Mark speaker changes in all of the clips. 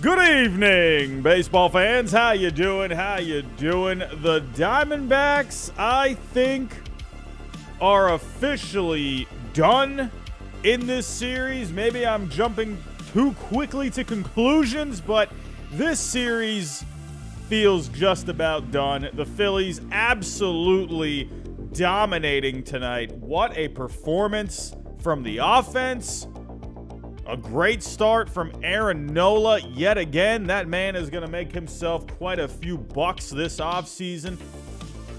Speaker 1: Good evening, baseball fans. How you doing? How you doing? The Diamondbacks, I think, are officially done in this series. Maybe I'm jumping too quickly to conclusions, but this series feels just about done. The Phillies absolutely dominating tonight. What a performance from the offense. A great start from Aaron Nola yet again. That man is going to make himself quite a few bucks this offseason.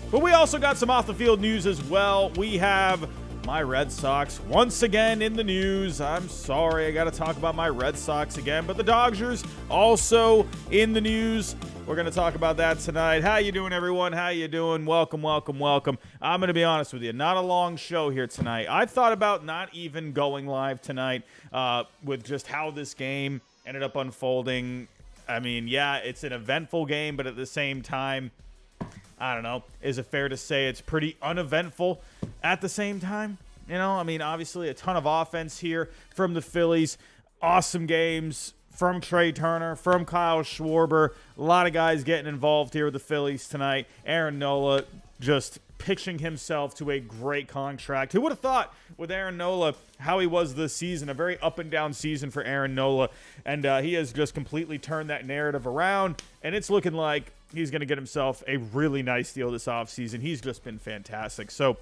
Speaker 1: But we also got some off-the-field news as well. We have my Red Sox once again in the news. I'm sorry, I got to talk about my Red Sox again. But the Dodgers also in the news. We're going to talk about that tonight. How you doing, everyone? How you doing? Welcome, welcome, welcome. I'm going to be honest with you. Not a long show here tonight. I thought about not even going live tonight with just how this game ended up unfolding. I mean, yeah, it's an eventful game, but at the same time, I don't know. Is it fair to say it's pretty uneventful at the same time? You know, I mean, obviously a ton of offense here from the Phillies. Awesome games from Trey Turner, from Kyle Schwarber. A lot of guys getting involved here with the Phillies tonight. Aaron Nola just pitching himself to a great contract. Who would have thought with Aaron Nola how he was this season? A very up and down season for Aaron Nola. And he has just completely turned that narrative around. And it's looking like he's going to get himself a really nice deal this offseason. He's just been fantastic. So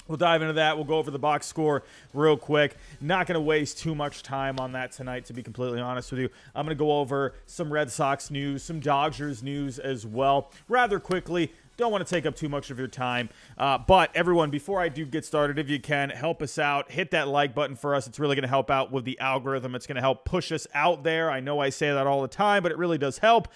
Speaker 1: we'll dive into that. We'll go over the box score real quick. Not going to waste too much time on that tonight, to be completely honest with you. I'm going to go over some Red Sox news, some Dodgers news as well, rather quickly. Don't want to take up too much of your time. But everyone, before I do get started, if you can, help us out. Hit that like button for us. It's really going to help out with the algorithm. It's going to help push us out there. I know I say that all the time, but it really does help.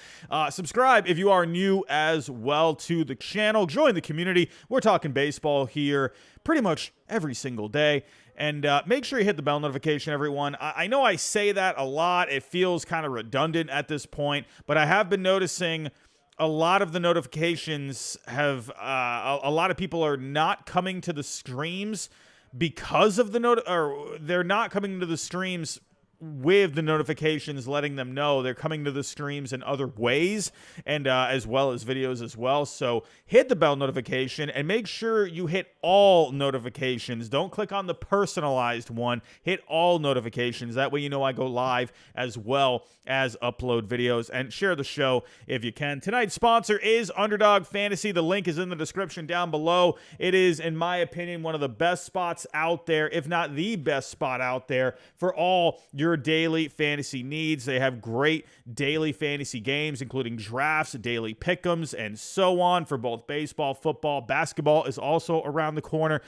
Speaker 1: Subscribe if you are new as well to the channel. Join the community. We're talking baseball here pretty much every single day. And make sure you hit the bell notification, everyone. I know I say that a lot. It feels kind of redundant at this point, but I have been noticing a lot of the notifications have a lot of people are not coming to the streams because of or they're not coming to the streams with the notifications letting them know. They're coming to the streams in other ways, and as well as videos as well. So hit the bell notification and make sure you hit all notifications. Don't click on the personalized one. Hit all notifications. That way you know I go live as well as upload videos, and share the show if you can. Tonight's sponsor is Underdog Fantasy. The link is in the description down below. It is, in my opinion, one of the best spots out there, if not the best spot out there, for all your daily fantasy needs. They have great daily fantasy games, including drafts, daily pick'ems, and so on for both baseball, football. Basketball is also around the corner.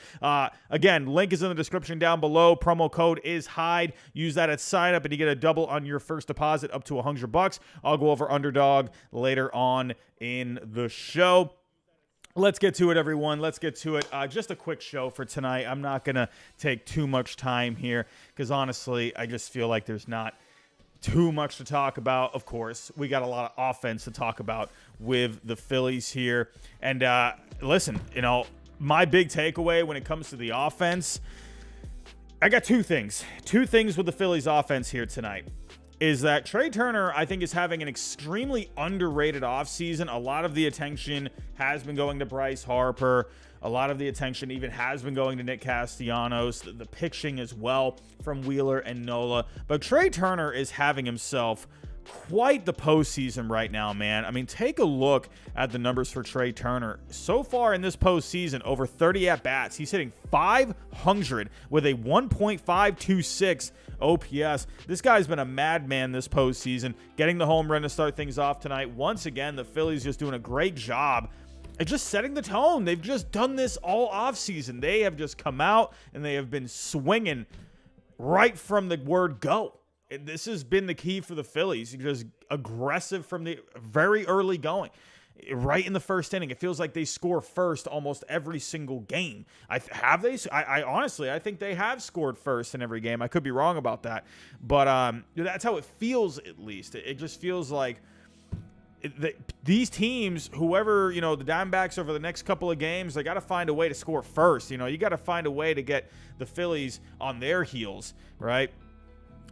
Speaker 1: Again, link is in the description down below. Promo code is HIDE. Use that at sign up and you get a double on your first deposit up to $100. I'll go over Underdog later on in the show. Let's get to it, everyone. Let's get to it. Just a quick show for tonight. I'm not going to take too much time here because, honestly, I just feel like there's not too much to talk about. Of course, we got a lot of offense to talk about with the Phillies here. And listen, you know, my big takeaway when it comes to the offense, I got two things. Two things with the Phillies offense here tonight. Is that Trey Turner, I think, is having an extremely underrated offseason. A lot of the attention has been going to Bryce Harper. A lot of the attention even has been going to Nick Castellanos, the pitching as well from Wheeler and Nola. But Trey Turner is having himself quite the postseason right now, man. I mean, take a look at the numbers for Trey Turner. So far in this postseason, over 30 at-bats. He's hitting .500 with a 1.526 OPS. This guy's been a madman this postseason, getting the home run to start things off tonight. Once again, the Phillies just doing a great job at just setting the tone. They've just done this all offseason. They have just come out and they have been swinging right from the word go. This has been the key for the Phillies. Just aggressive from the very early going. Right in the first inning, it feels like they score first almost every single game. I honestly, I think they have scored first in every game. I could be wrong about that, but that's how it feels. At least it just feels like these teams, whoever, you know, the Diamondbacks over the next couple of games, they got to find a way to score first. You know, you got to find a way to get the Phillies on their heels, right?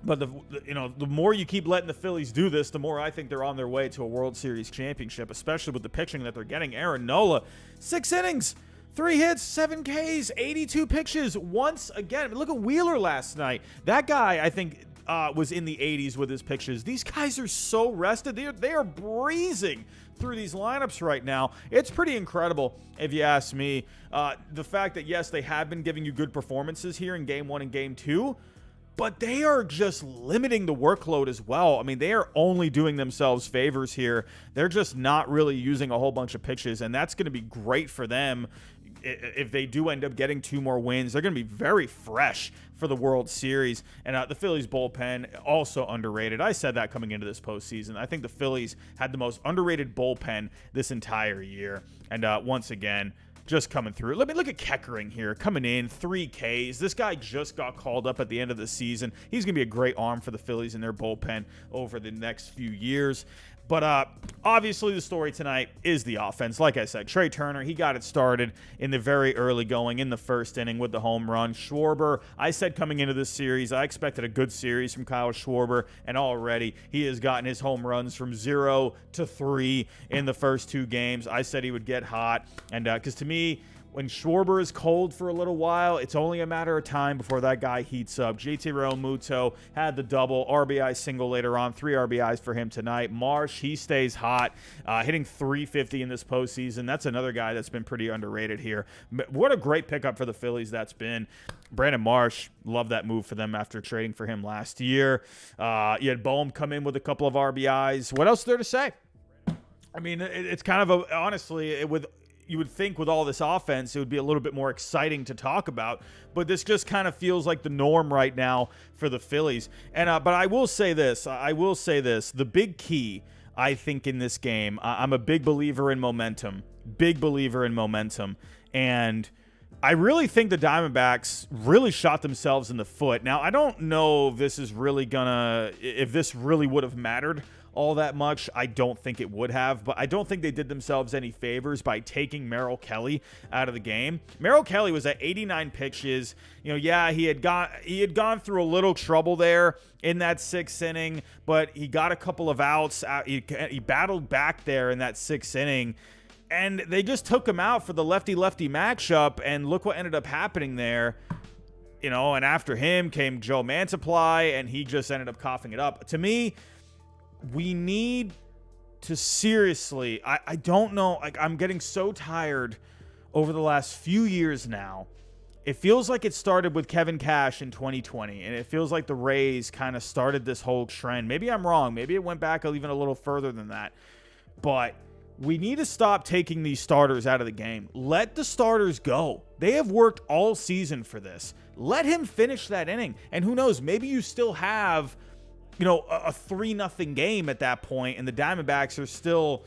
Speaker 1: But the more you keep letting the Phillies do this, the more I think they're on their way to a World Series championship, especially with the pitching that they're getting. Aaron Nola, 6 innings, 3 hits, 7 Ks, 82 pitches. Once again, look at Wheeler last night. That guy, I think, was in the 80s with his pitches. These guys are so rested. They are breezing through these lineups right now. It's pretty incredible, if you ask me. The fact that, yes, they have been giving you good performances here in Game 1 and Game 2, but they are just limiting the workload as well. I mean, they are only doing themselves favors here. They're just not really using a whole bunch of pitches, and that's going to be great for them. If they do end up getting 2 more wins, they're going to be very fresh for the World Series. And the Phillies bullpen, also underrated. I said that coming into this postseason. I think the Phillies had the most underrated bullpen this entire year. And once again, just coming through. Let me look at Keckering here, coming in, 3 Ks. This guy just got called up at the end of the season. He's going to be a great arm for the Phillies in their bullpen over the next few years. But obviously the story tonight is the offense. Like I said, Trey Turner, he got it started in the very early going in the first inning with the home run. Schwarber, I said coming into this series, I expected a good series from Kyle Schwarber, and already he has gotten his home runs from 0 to 3 in the first 2 games. I said he would get hot, and because to me, when Schwarber is cold for a little while, it's only a matter of time before that guy heats up. JT Realmuto had the double, RBI single later on, 3 RBIs for him tonight. Marsh, he stays hot, hitting .350 in this postseason. That's another guy that's been pretty underrated here. What a great pickup for the Phillies that's been. Brandon Marsh, love that move for them after trading for him last year. You had Bohm come in with a couple of RBIs. What else is there to say? I mean, it's kind of honestly, you would think with all this offense, it would be a little bit more exciting to talk about, but this just kind of feels like the norm right now for the Phillies. And but I will say this. The big key, I think, in this game, I'm a big believer in momentum. And I really think the Diamondbacks really shot themselves in the foot. Now, I don't know if this really would have mattered all that much. I don't think it would have, but I don't think they did themselves any favors by taking Merrill Kelly out of the game. Merrill Kelly was at 89 pitches. Yeah, he had gone through a little trouble there in that 6th inning, but he got a couple of outs. He battled back there in that 6th inning, and they just took him out for the lefty-lefty matchup, and look what ended up happening there. And after him came Joe Mantiply, and he just ended up coughing it up. To me, we need to seriously, I don't know, I'm getting so tired over the last few years now. It feels like it started with Kevin Cash in 2020, and it feels like the Rays kind of started this whole trend. Maybe I'm wrong. Maybe it went back even a little further than that. But we need to stop taking these starters out of the game. Let the starters go. They have worked all season for this. Let him finish that inning. And who knows, maybe you still have a 3-0 game at that point, and the Diamondbacks are still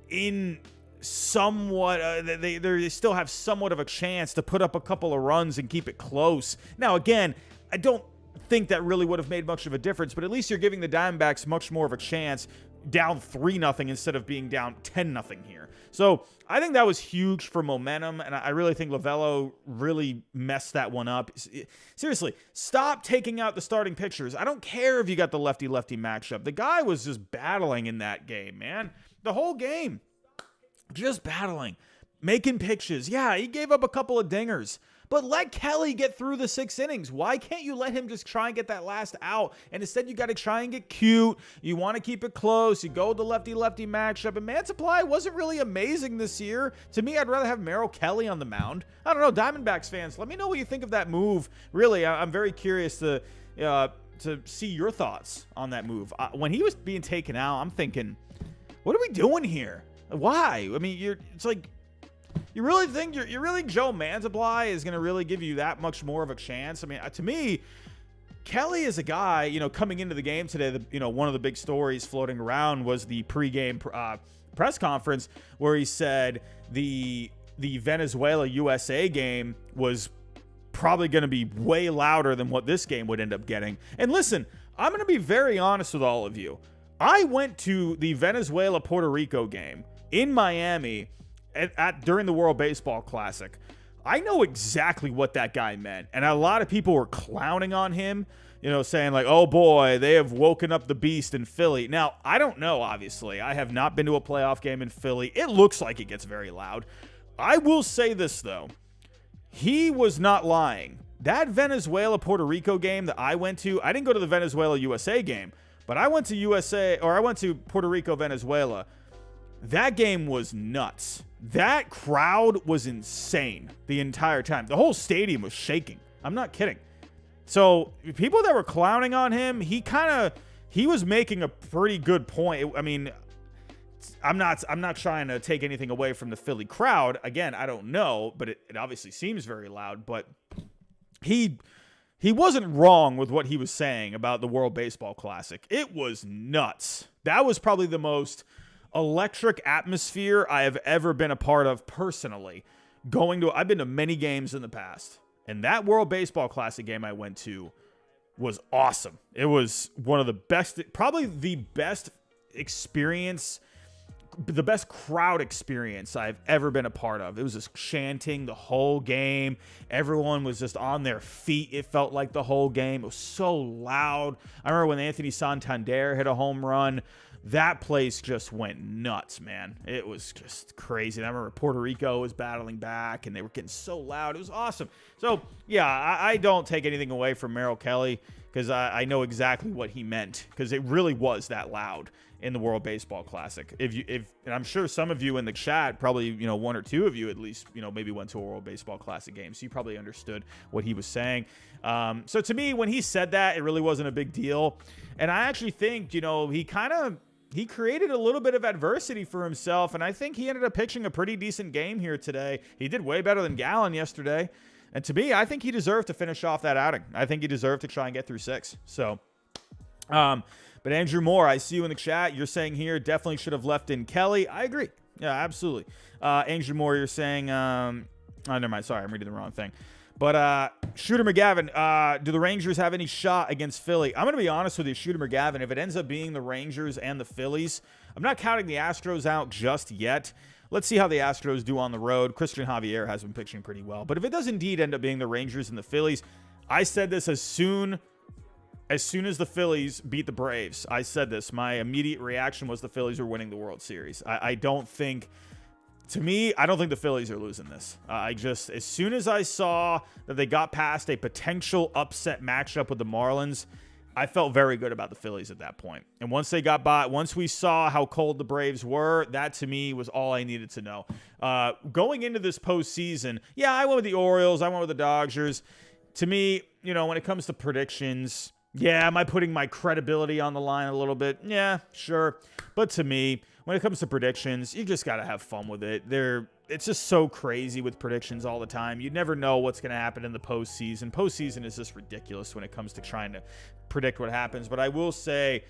Speaker 1: in somewhat, they still have somewhat of a chance to put up a couple of runs and keep it close. Now, again, I don't think that really would have made much of a difference, but at least you're giving the Diamondbacks much more of a chance down 3-0 instead of being down 10-0 here. So I think that was huge for momentum, and I really think Lovello really messed that one up. Seriously, stop taking out the starting pitchers. I don't care if you got the lefty-lefty matchup. The guy was just battling in that game, man. The whole game, just battling, making pitches. Yeah, he gave up a couple of dingers. But let Kelly get through the 6 innings. Why can't you let him just try and get that last out? And instead, you got to try and get cute. You want to keep it close. You go with the lefty-lefty matchup. And Mantiply wasn't really amazing this year. To me, I'd rather have Merrill Kelly on the mound. I don't know, Diamondbacks fans, let me know what you think of that move. Really, I'm very curious to see your thoughts on that move. When he was being taken out, I'm thinking, what are we doing here? Why? I mean, it's like, you really think you really Joe Mantiply is going to really give you that much more of a chance? I mean, to me, Kelly is a guy, coming into the game today, one of the big stories floating around was the pregame press conference where he said the Venezuela-USA game was probably going to be way louder than what this game would end up getting. And listen, I'm going to be very honest with all of you. I went to the Venezuela-Puerto Rico game in Miami during the World Baseball Classic. I know exactly what that guy meant, and a lot of people were clowning on him. saying like, oh boy, they have woken up the beast in Philly. Now, I don't know, obviously. I have not been to a playoff game in Philly. It looks like it gets very loud. I will say this, though. He was not lying. That Venezuela-Puerto Rico game that I went to, I didn't go to the Venezuela-USA game, but I went to Puerto Rico-Venezuela. That game was nuts. That crowd was insane the entire time. The whole stadium was shaking. I'm not kidding. So people that were clowning on him, he was making a pretty good point. I mean, I'm not trying to take anything away from the Philly crowd. Again, I don't know, but it obviously seems very loud. But he wasn't wrong with what he was saying about the World Baseball Classic. It was nuts. That was probably the most electric atmosphere I have ever been a part of personally. I've been to many games in the past, and that World Baseball Classic game I went to was awesome. It was one of the best, probably the best experience, the best crowd experience I've ever been a part of. It was just chanting the whole game. Everyone was just on their feet. It felt like the whole game. It was so loud. I remember when Anthony Santander hit a home run. That place just went nuts, man. It was just crazy. And I remember Puerto Rico was battling back, and they were getting so loud. It was awesome. So, yeah, I don't take anything away from Merrill Kelly because I know exactly what he meant, because it really was that loud in the World Baseball Classic. And I'm sure some of you in the chat, probably, one or two of you at least, maybe went to a World Baseball Classic game, so you probably understood what he was saying. So to me, when he said that, it really wasn't a big deal. And I actually think, he created a little bit of adversity for himself, and I think he ended up pitching a pretty decent game here today. He did way better than Gallen yesterday. And to me, I think he deserved to finish off that outing. I think he deserved to try and get through 6. So, but Andrew Moore, I see you in the chat. You're saying here, definitely should have left in Kelly. I agree. Yeah, absolutely. Andrew Moore, you're saying, never mind. Sorry, I'm reading the wrong thing. But Shooter McGavin, do the Rangers have any shot against Philly? I'm going to be honest with you, Shooter McGavin. If it ends up being the Rangers and the Phillies, I'm not counting the Astros out just yet. Let's see how the Astros do on the road. Christian Javier has been pitching pretty well. But if it does indeed end up being the Rangers and the Phillies, I said this as soon as the Phillies beat the Braves. I said this. My immediate reaction was the Phillies are winning the World Series. I don't think... To me, I don't think the Phillies are losing this. As soon as I saw that they got past a potential upset matchup with the Marlins, I felt very good about the Phillies at that point. And once they got by, once we saw how cold the Braves were, that to me was all I needed to know. Going into this postseason, yeah, I went with the Orioles. I went with the Dodgers. To me, when it comes to predictions, yeah, am I putting my credibility on the line a little bit? Yeah, sure. But to me, when it comes to predictions, you just got to have fun with it. It's just so crazy with predictions all the time. You never know what's going to happen in the postseason. Postseason is just ridiculous when it comes to trying to predict what happens. But I will say,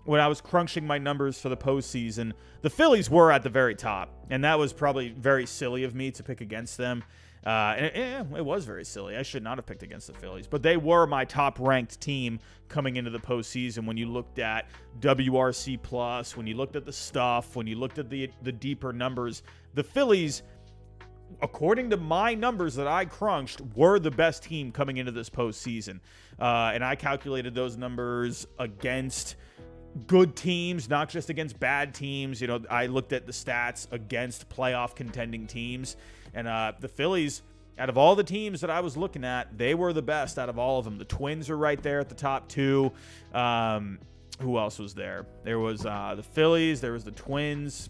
Speaker 1: when I was crunching my numbers for the postseason, the Phillies were at the very top. And that was probably very silly of me to pick against them. It was very silly. I should not have picked against the Phillies, but they were my top-ranked team coming into the postseason. When you looked at WRC plus, when you looked at the stuff, when you looked at the deeper numbers, the Phillies, according to my numbers that I crunched, were the best team coming into this postseason. And I calculated those numbers against good teams, not just against bad teams. I looked at the stats against playoff contending teams. And the Phillies, out of all the teams that I was looking at, they were the best out of all of them. The Twins are right there at the top 2. Who else was there? There was the Phillies. There was the Twins.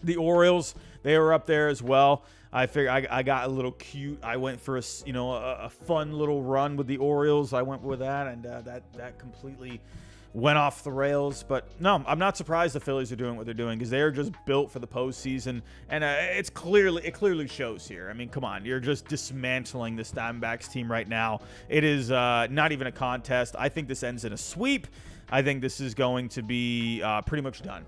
Speaker 1: The Orioles, they were up there as well. I figured I got a little cute. I went for a fun little run with the Orioles. I went with that, and that completely went off the rails. But no, I'm not surprised the Phillies are doing what they're doing, because they are just built for the postseason, and it clearly shows here. I mean, come on, you're just dismantling this Diamondbacks team right now. It is not even a contest. I think this ends in a sweep. I think this is going to be pretty much done.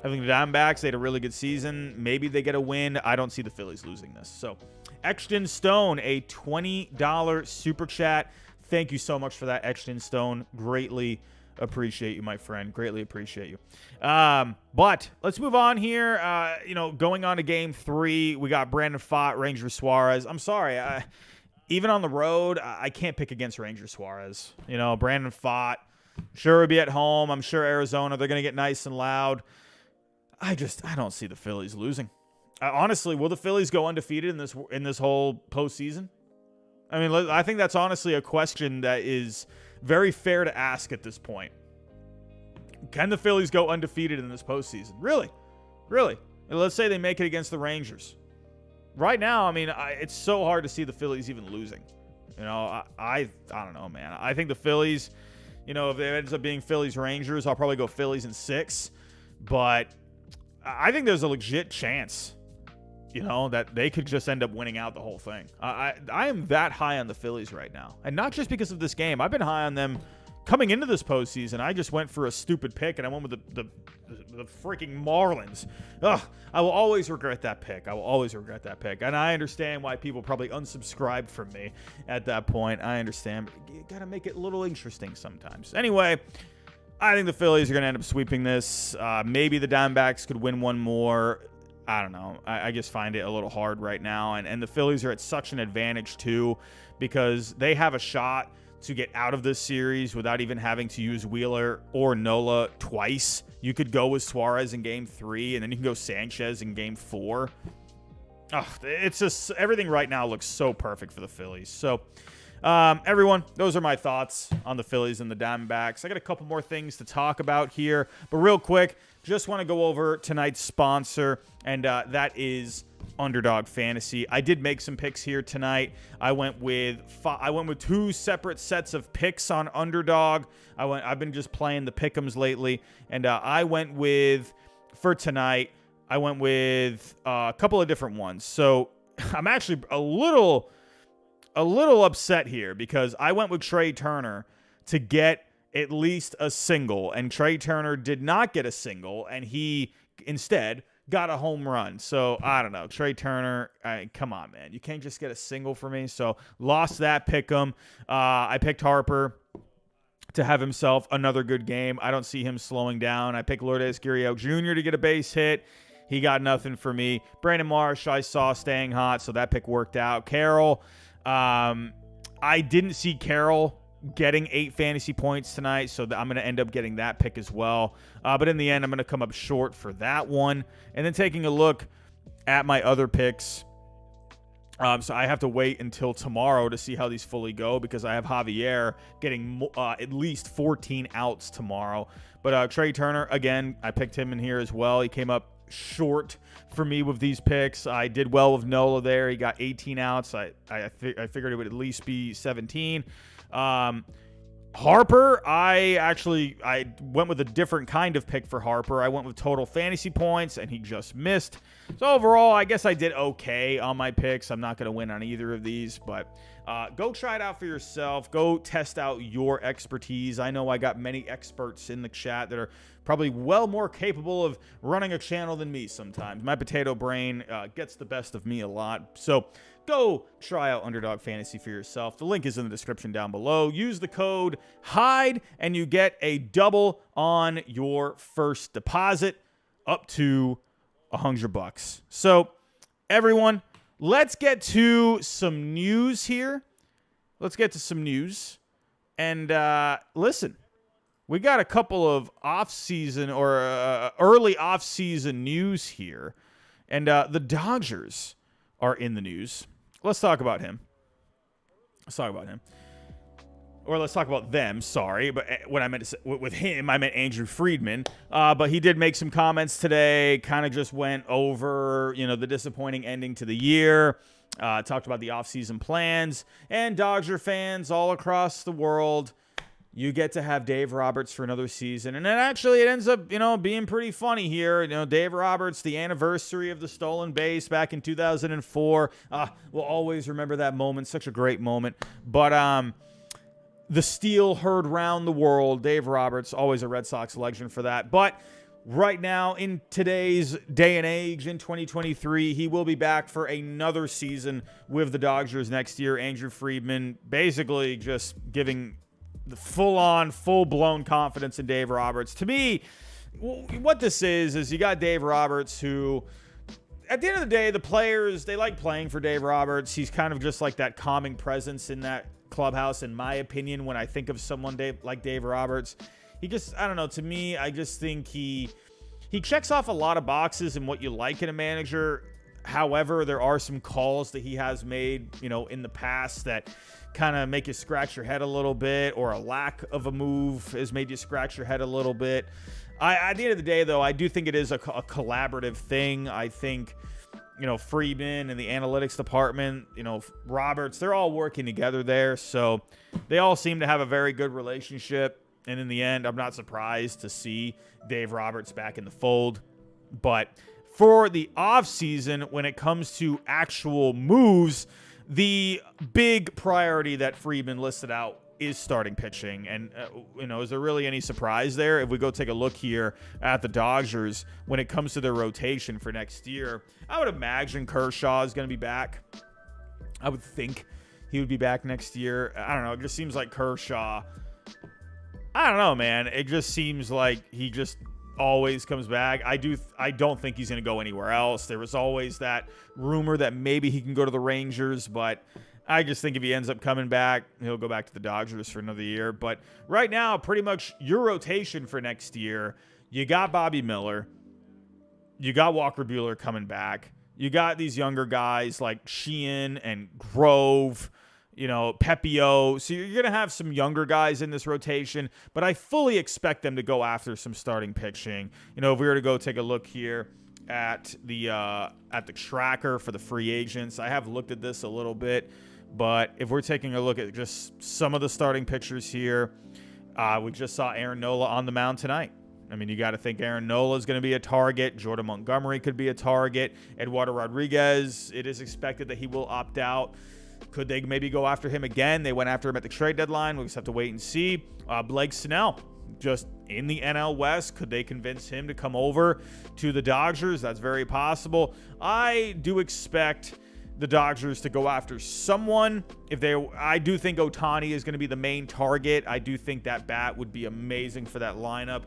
Speaker 1: I think the Diamondbacks, they had a really good season. Maybe they get a win. I don't see the Phillies losing this. So, Exton Stone, a $20 super chat. Thank you so much for that, Exton Stone. Greatly appreciate you, my friend. Greatly appreciate you. But let's move on here. Going on to Game 3, we got Brandon Pfaadt, Ranger Suarez. I'm sorry. even on the road, I can't pick against Ranger Suarez. You know, Brandon Pfaadt, sure would be at home. I'm sure Arizona, they're going to get nice and loud. I don't see the Phillies losing. Honestly, will the Phillies go undefeated in this whole postseason? I mean, I think that's honestly a question that is very fair to ask at this point. Can the Phillies go undefeated in this postseason? Really? Really? Let's say they make it against the Rangers. Right now, I mean, it's so hard to see the Phillies even losing. You know, I don't know, man. I think the Phillies, you know, if it ends up being Phillies-Rangers, I'll probably go Phillies in 6. But I think there's a legit chance, you know, that they could just end up winning out the whole thing. I am that high on the Phillies right now. And not just because of this game. I've been high on them coming into this postseason. I just went for a stupid pick, and I went with the freaking Marlins. Ugh, I will always regret that pick. And I understand why people probably unsubscribed from me at that point. I understand. But you got to make it a little interesting sometimes. Anyway, I think the Phillies are going to end up sweeping this. Maybe the Diamondbacks could win one more. I don't know. I just find it a little hard right now. And the Phillies are at such an advantage, too, because they have a shot to get out of this series without even having to use Wheeler or Nola twice. You could go with Suarez in Game 3, and then you can go Sanchez in Game 4. It's just everything right now looks so perfect for the Phillies. So, everyone, those are my thoughts on the Phillies and the Diamondbacks. I got a couple more things to talk about here, but real quick, just want to go over tonight's sponsor, and that is Underdog Fantasy. I did make some picks here tonight. I went with 2 separate sets of picks on Underdog. I've been just playing the pick'ems lately, and for tonight, I went with a couple of different ones. So I'm actually a little upset here because I went with Trey Turner to get at least a single, and Trey Turner did not get a single, and he instead got a home run. So, I don't know. Trey Turner, come on, man. You can't just get a single for me. So, lost that pick'em. I picked Harper to have himself another good game. I don't see him slowing down. I picked Lourdes Gurriel Jr. to get a base hit. He got nothing for me. Brandon Marsh, I saw staying hot, so that pick worked out. Carroll, I didn't see Carroll getting 8 fantasy points tonight, so I'm going to end up getting that pick as well. But in the end, I'm going to come up short for that one. And then taking a look at my other picks. So I have to wait until tomorrow to see how these fully go because I have Javier getting at least 14 outs tomorrow. But Trey Turner, again, I picked him in here as well. He came up short for me with these picks. I did well with Nola there. He got 18 outs. I figured it would at least be 17. Harper, I went with a different kind of pick for Harper. I went with total fantasy points, and he just missed. So overall, I guess I did okay on my picks. I'm not going to win on either of these, but go try it out for yourself. Go test out your expertise. I know I got many experts in the chat that are probably well more capable of running a channel than me sometimes. My potato brain gets the best of me a lot. So go try out Underdog Fantasy for yourself. The link is in the description down below. Use the code HIDE, and you get a double on your first deposit up to $100. So, everyone, let's get to some news here. And listen, we got a couple of off-season or early off-season news here. And the Dodgers are in the news. Let's talk about him. Or let's talk about them, sorry. But when I meant to say, with him, I meant Andrew Friedman. But he did make some comments today, kind of just went over, the disappointing ending to the year, talked about the offseason plans. And Dodger fans all across the world, you get to have Dave Roberts for another season. And then actually it ends up, being pretty funny here. Dave Roberts, the anniversary of the stolen base back in 2004. We'll always remember that moment. Such a great moment. But the steal heard round the world. Dave Roberts, always a Red Sox legend for that. But right now, in today's day and age, in 2023, he will be back for another season with the Dodgers next year. Andrew Friedman basically just giving the full-blown confidence in Dave Roberts. To me, what this is you got Dave Roberts, who at the end of the day, the players, they like playing for Dave Roberts. He's kind of just like that calming presence in that clubhouse, in my opinion, when I think of someone like Dave Roberts. He just, I don't know, to me, I just think he checks off a lot of boxes in what you like in a manager. However, there are some calls that he has made, in the past that kind of make you scratch your head a little bit, or a lack of a move has made you scratch your head a little bit. At the end of the day, though, I do think it is a collaborative thing. I think, Friedman and the analytics department, Roberts, they're all working together there. So they all seem to have a very good relationship. And in the end, I'm not surprised to see Dave Roberts back in the fold. But for the offseason, when it comes to actual moves, the big priority that Friedman listed out is starting pitching. And, is there really any surprise there? If we go take a look here at the Dodgers, when it comes to their rotation for next year, I would imagine Kershaw is going to be back. I would think he would be back next year. I don't know. It just seems like Kershaw, I don't know, man. It just seems like he just always comes back. I don't think he's going to go anywhere else. There was always that rumor that maybe he can go to the Rangers, but I just think if he ends up coming back, he'll go back to the Dodgers for another year. But right now, pretty much your rotation for next year, you got Bobby Miller, you got Walker Buehler coming back, you got these younger guys like Sheehan and Grove, Pepio. So you're going to have some younger guys in this rotation, but I fully expect them to go after some starting pitching. If we were to go take a look here at the tracker for the free agents, I have looked at this a little bit, but if we're taking a look at just some of the starting pitchers here, we just saw Aaron Nola on the mound tonight. I mean, you got to think Aaron Nola is going to be a target. Jordan Montgomery could be a target. Eduardo Rodriguez, it is expected that he will opt out. Could they maybe go after him again? They went after him at the trade deadline. We'll just have to wait and see. Blake Snell, just in the NL West. Could they convince him to come over to the Dodgers? That's very possible. I do expect the Dodgers to go after someone. I do think Ohtani is going to be the main target. I do think that bat would be amazing for that lineup.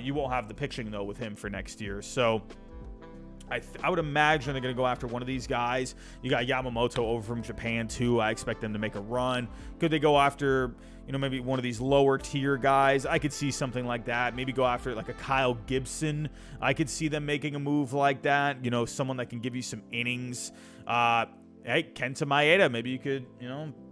Speaker 1: You won't have the pitching, though, with him for next year. So I would imagine they're going to go after one of these guys. You got Yamamoto over from Japan, too. I expect them to make a run. Could they go after, maybe one of these lower tier guys? I could see something like that. Maybe go after like a Kyle Gibson. I could see them making a move like that. Someone that can give you some innings. Hey, Kenta Maeda. Maybe you could,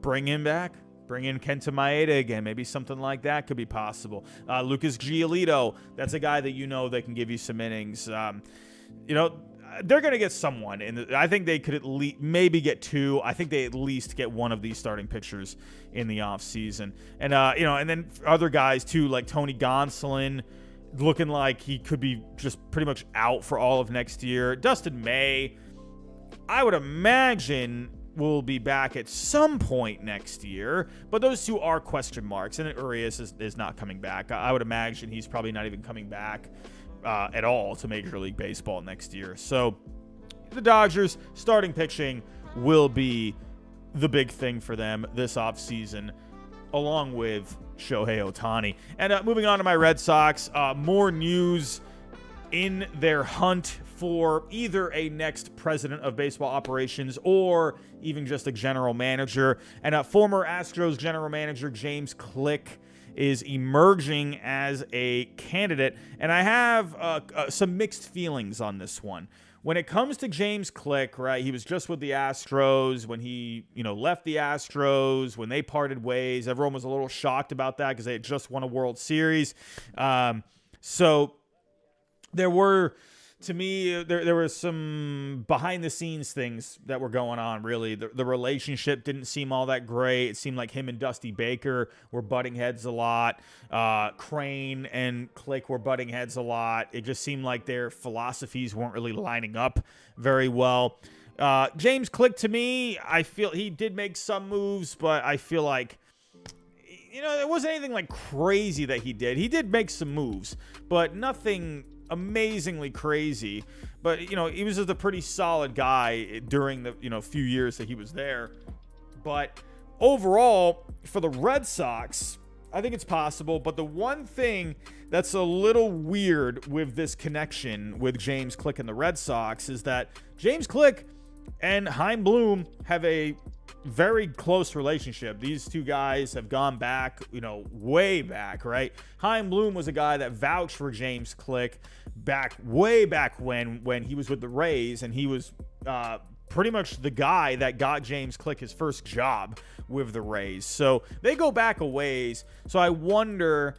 Speaker 1: bring him back. Bring in Kenta Maeda again. Maybe something like that could be possible. Lucas Giolito. That's a guy that that can give you some innings. They're going to get someone. And I think they could at least maybe get two. I think they at least get one of these starting pitchers in the offseason. And, and then other guys, too, like Tony Gonsolin, looking like he could be just pretty much out for all of next year. Dustin May, I would imagine, will be back at some point next year. But those two are question marks. And Urias is not coming back. I would imagine he's probably not even coming back at all to Major League Baseball next year. So the Dodgers starting pitching will be the big thing for them this offseason, along with Shohei Ohtani. And moving on to my Red Sox, more news in their hunt for either a next president of baseball operations or even just a general manager. And former Astros general manager James Click is emerging as a candidate, and I have some mixed feelings on this one. When it comes to James Click, right, he was just with the Astros when he, left the Astros, when they parted ways. Everyone was a little shocked about that because they had just won a World Series. So there were, to me, there were some behind-the-scenes things that were going on, really. The relationship didn't seem all that great. It seemed like him and Dusty Baker were butting heads a lot. Crane and Click were butting heads a lot. It just seemed like their philosophies weren't really lining up very well. James Click, to me, I feel he did make some moves, but I feel like there wasn't anything like crazy that he did. He did make some moves, but nothing amazingly crazy. But he was just a pretty solid guy during the few years that he was there. But overall, for the Red Sox, I think it's possible. But the one thing that's a little weird with this connection with James Click and the Red Sox is that James Click and Chaim Bloom have a very close relationship. These two guys have gone back, way back, right? Chaim Bloom was a guy that vouched for James Click way back when he was with the Rays, and he was pretty much the guy that got James Click his first job with the Rays. So they go back a ways. So I wonder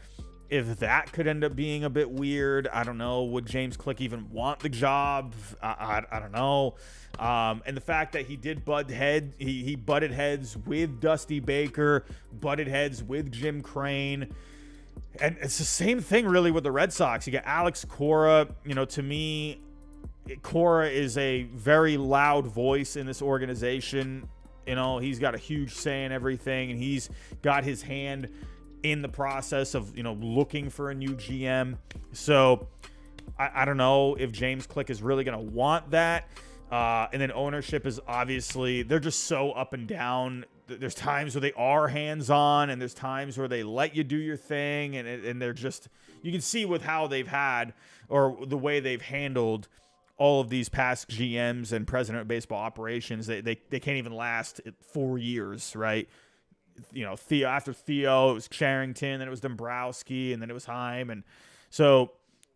Speaker 1: if that could end up being a bit weird. I don't know. Would James Click even want the job? I don't know. And the fact that he did he butted heads with Dusty Baker, butted heads with Jim Crane. And it's the same thing really with the Red Sox. You got Alex Cora. To me, Cora is a very loud voice in this organization. He's got a huge say in everything, and he's got his hand in the process of, looking for a new GM. So I don't know if James Click is really going to want that. And then ownership is obviously, they're just so up and down. There's times where they are hands-on, and there's times where they let you do your thing. And they're just, you can see with how they've had, or the way they've handled all of these past GMs and president of baseball operations, they can't even last 4 years, right? After Theo, it was Charrington, then it was Dombrowski, and then it was Chaim. And so,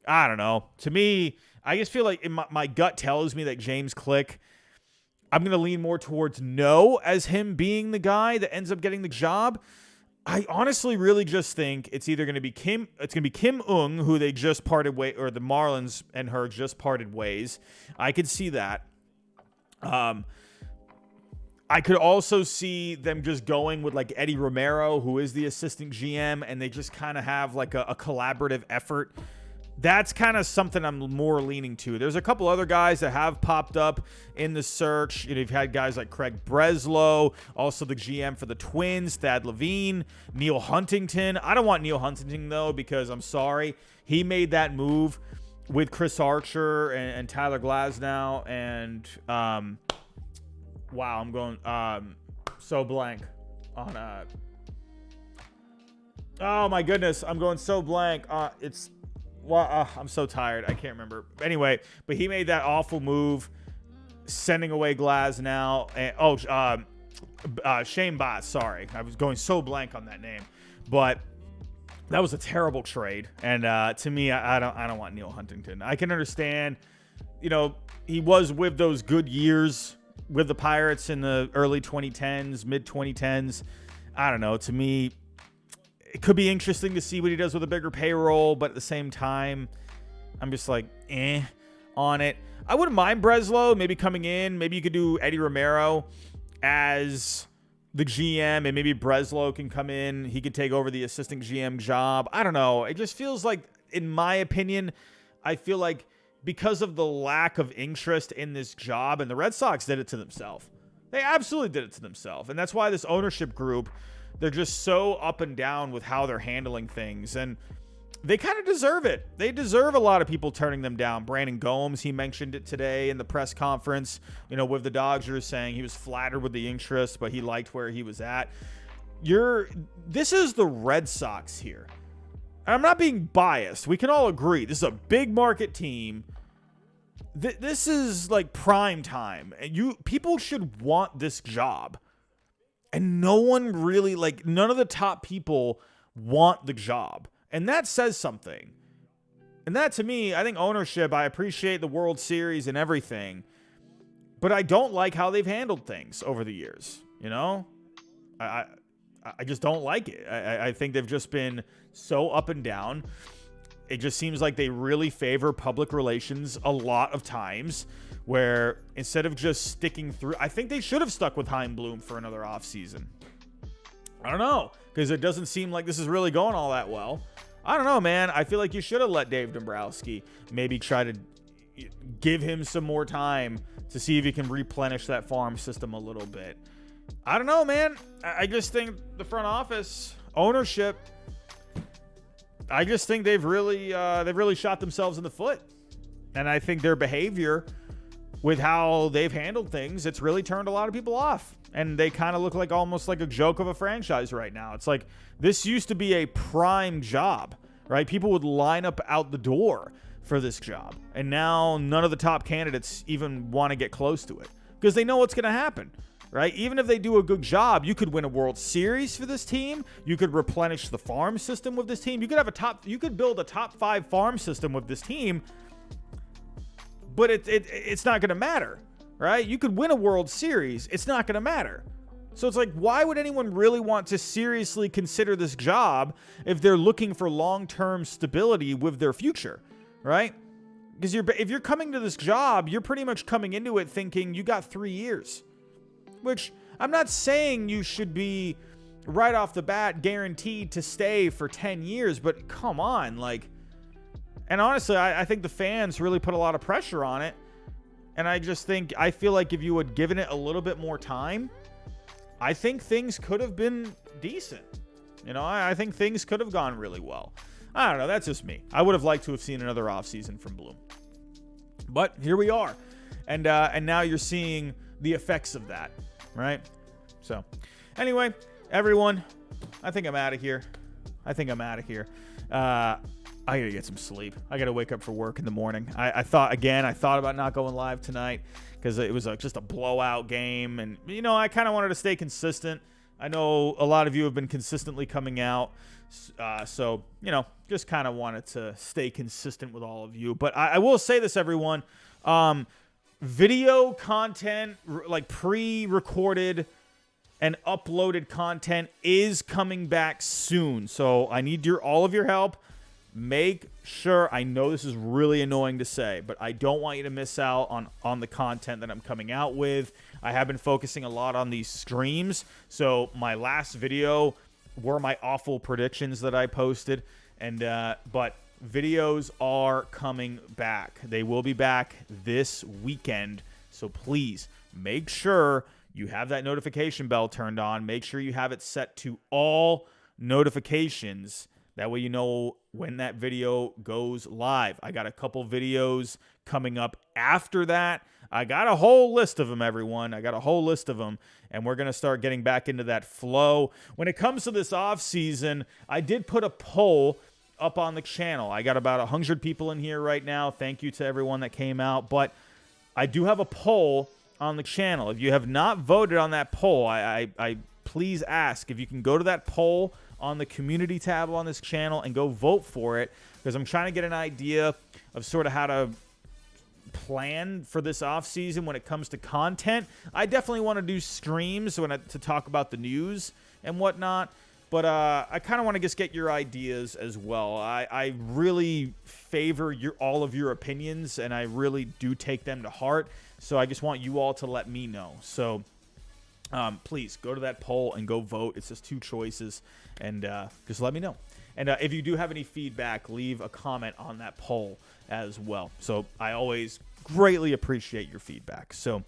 Speaker 1: I don't know. To me, I just feel like my gut tells me that James Click, I'm going to lean more towards no as him being the guy that ends up getting the job. I honestly really just think it's either going to be Kim Ung, who they just parted ways, or the Marlins and her just parted ways. I could see that. I could also see them just going with like Eddie Romero, who is the assistant GM, and they just kind of have like a collaborative effort. That's kind of something I'm more leaning to. There's a couple other guys that have popped up in the search. You've had guys like Craig Breslow, also the GM for the Twins, Thad Levine, Neil Huntington. I don't want Neil Huntington, though, because I'm sorry. He made that move with Chris Archer and Tyler Glasnow. And, wow, I'm going so blank on... oh, my goodness. I'm going so blank. I'm so tired. I can't remember. Anyway, but he made that awful move, sending away Glasnow. And Shane Baz. Sorry, I was going so blank on that name, but that was a terrible trade. And to me, I don't want Neil Huntington. I can understand, he was with those good years with the Pirates in the early 2010s, mid 2010s. I don't know. To me, it could be interesting to see what he does with a bigger payroll, but at the same time, I'm just like, on it. I wouldn't mind Breslow maybe coming in. Maybe you could do Eddie Romero as the GM, and maybe Breslow can come in. He could take over the assistant GM job. I don't know. It just feels like, in my opinion, I feel like because of the lack of interest in this job, and the Red Sox did it to themselves. They absolutely did it to themselves. And that's why this ownership group, they're just so up and down with how they're handling things. And they kind of deserve it. They deserve a lot of people turning them down. Brandon Gomes, he mentioned it today in the press conference, with the Dodgers, saying he was flattered with the interest, but he liked where he was at. This is the Red Sox here. I'm not being biased. We can all agree. This is a big market team. This is like prime time. And people should want this job. And no one really, none of the top people want the job. And that says something. And that, to me, I think ownership, I appreciate the World Series and everything, but I don't like how they've handled things over the years. I just don't like it. I think they've just been so up and down. It just seems like they really favor public relations a lot of times, where instead of just sticking through, I think they should have stuck with Chaim Bloom for another offseason. I don't know, because it doesn't seem like this is really going all that well. I don't know, man. I feel like you should have let Dave Dombrowski maybe try to give him some more time to see if he can replenish that farm system a little bit. I don't know, man. I just think the front office, ownership, I just think they've really shot themselves in the foot. And I think their behavior with how they've handled things, it's really turned a lot of people off. And they kind of look like almost like a joke of a franchise right now. It's like this used to be a prime job, right? People would line up out the door for this job. And now none of the top candidates even want to get close to it because they know what's going to happen, right? Even if they do a good job, you could win a World Series for this team. You could replenish the farm system with this team. You could build a top 5 farm system with this team, but it's not going to matter. Right? You could win a World Series. It's not going to matter. So it's like, why would anyone really want to seriously consider this job if they're looking for long-term stability with their future, right? Because if you're coming to this job, you're pretty much coming into it thinking you got 3 years, which I'm not saying you should be right off the bat guaranteed to stay for 10 years, but come on, like, and honestly, I think the fans really put a lot of pressure on it. And I feel like if you had given it a little bit more time, I think things could have been decent. You know, I think things could have gone really well. I don't know. That's just me. I would have liked to have seen another offseason from Bloom. But here we are. And now you're seeing the effects of that, right? So, anyway, everyone, I think I'm out of here. I gotta get some sleep. I gotta wake up for work in the morning. I thought about not going live tonight because it was just a blowout game. And, you know, I kind of wanted to stay consistent. I know a lot of you have been consistently coming out. So, you know, just kind of wanted to stay consistent with all of you. But I will say this, everyone. Video content, like pre-recorded and uploaded content is coming back soon. So I need all of your help. Make sure, I know this is really annoying to say, but I don't want you to miss out on the content that I'm coming out with. I have been focusing a lot on these streams. So my last video were my awful predictions that I posted. But videos are coming back. They will be back this weekend. So please make sure you have that notification bell turned on. Make sure you have it set to all notifications. That way you know when that video goes live. I got a couple videos coming up after that. I got a whole list of them, everyone. I got a whole list of them, and we're going to start getting back into that flow. When it comes to this offseason, I did put a poll up on the channel. I got about 100 people in here right now. Thank you to everyone that came out. But I do have a poll on the channel. If you have not voted on that poll, I please ask if you can go to that poll on the community tab on this channel and go vote for it, because I'm trying to get an idea of sort of how to plan for this offseason when it comes to content. I definitely want to do streams to talk about the news and whatnot, but I kind of want to just get your ideas as well. I really favor all of your opinions, and I really do take them to heart, so I just want you all to let me know. So please go to that poll and go vote. It's just 2 choices, and just let me know. And if you do have any feedback, leave a comment on that poll as well. So I always greatly appreciate your feedback. So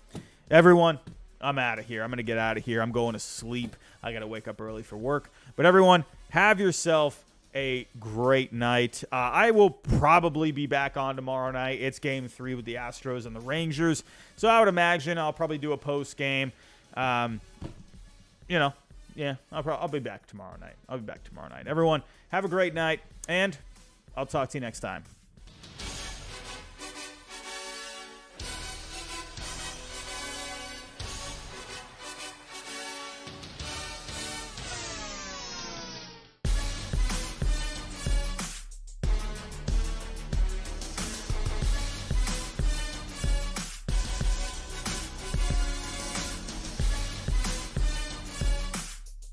Speaker 1: everyone, I'm out of here. I'm going to get out of here. I'm going to sleep. I got to wake up early for work. But everyone, have yourself a great night. I will probably be back on tomorrow night. It's game 3 with the Astros and the Rangers. So I would imagine I'll probably do a post game. You know, yeah, I'll be back tomorrow night. Everyone, have a great night, and I'll talk to you next time.